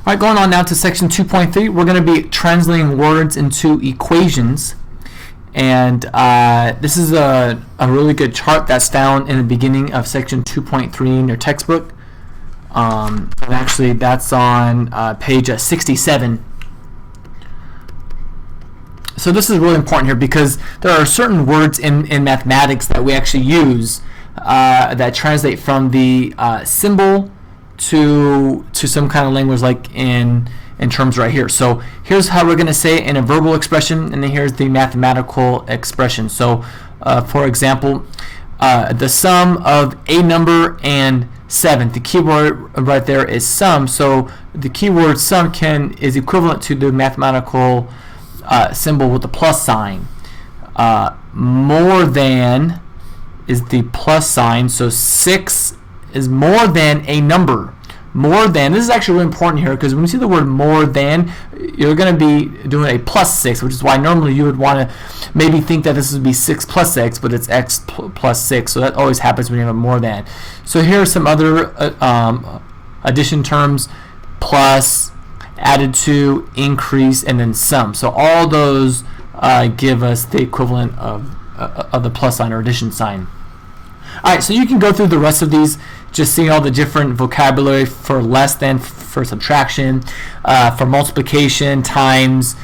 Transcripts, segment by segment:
All right, going on now to section 2.3, we're going to be translating words into equations. And this is a really good chart that's found in the beginning of section 2.3 in your textbook. And actually, that's on page 67. So this is really important here because there are certain words in mathematics that we actually use that translate from the symbol to some kind of language, like in terms right here. So here's how we're going to say it in a verbal expression, and then here's the mathematical expression. So for example, the sum of a number and 7. The keyword right there is sum. So the keyword sum is equivalent to the mathematical symbol with the plus sign. More than is the plus sign. So 6 is more than a number. More than, this is actually really important here because when you see the word more than, you're going to be doing a plus 6, which is why normally you would want to maybe think that this would be 6 plus x, but it's x plus 6. So that always happens when you have a more than. So here are some other addition terms: plus, added to, increase, and then sum. So all those give us the equivalent of the plus sign or addition sign. All right, so you can go through the rest of these, just seeing all the different vocabulary for less than, for subtraction, for multiplication, times,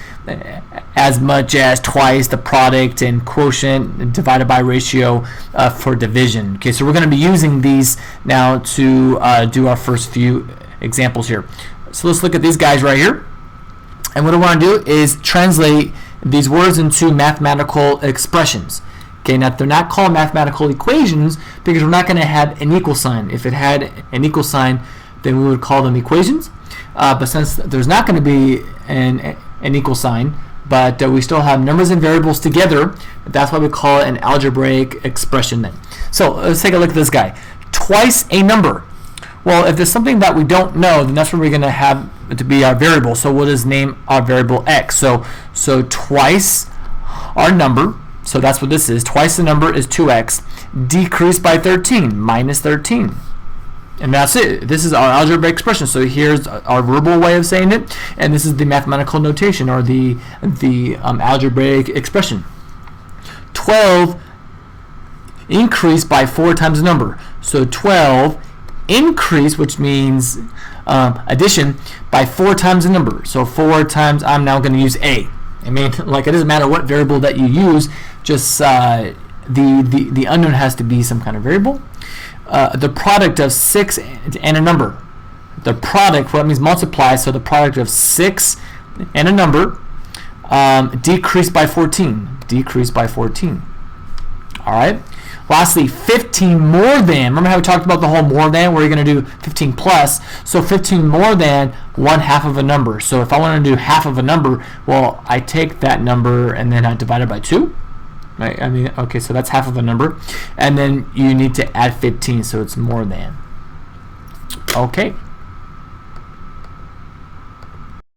as much as, twice, the product, and quotient divided by ratio for division. Okay, so we're going to be using these now to do our first few examples here. So let's look at these guys right here. And what I want to do is translate these words into mathematical expressions. Okay, now they're not called mathematical equations because we're not going to have an equal sign. If it had an equal sign, then we would call them equations. But since there's not going to be an equal sign, but we still have numbers and variables together, that's why we call it an algebraic expression then. So let's take a look at this guy. Twice a number. Well, if there's something that we don't know, then that's what we're going to have to be our variable. So we'll just name our variable x. So twice our number. So that's what this is. Twice the number is 2x. Decreased by 13, minus 13. And that's it. This is our algebraic expression. So here's our verbal way of saying it, and this is the mathematical notation, or the algebraic expression. 12 increased by 4 times the number. So 12 increase, which means addition, by 4 times the number. So 4 times, I'm now going to use a. I mean, like, it doesn't matter what variable that you use, just the unknown has to be some kind of variable. The product of 6 and a number. The product, what means multiply, so the product of 6 and a number decreased by 14. Decreased by 14. All right. Lastly, 15 more than. Remember how we talked about the whole more than, where you're going to do 15 plus. So 15 more than 1/2 of a number. So if I want to do half of a number, well, I take that number and then I divide it by 2. Right? I mean, okay, so that's half of a number. And then you need to add 15, so it's more than. Okay.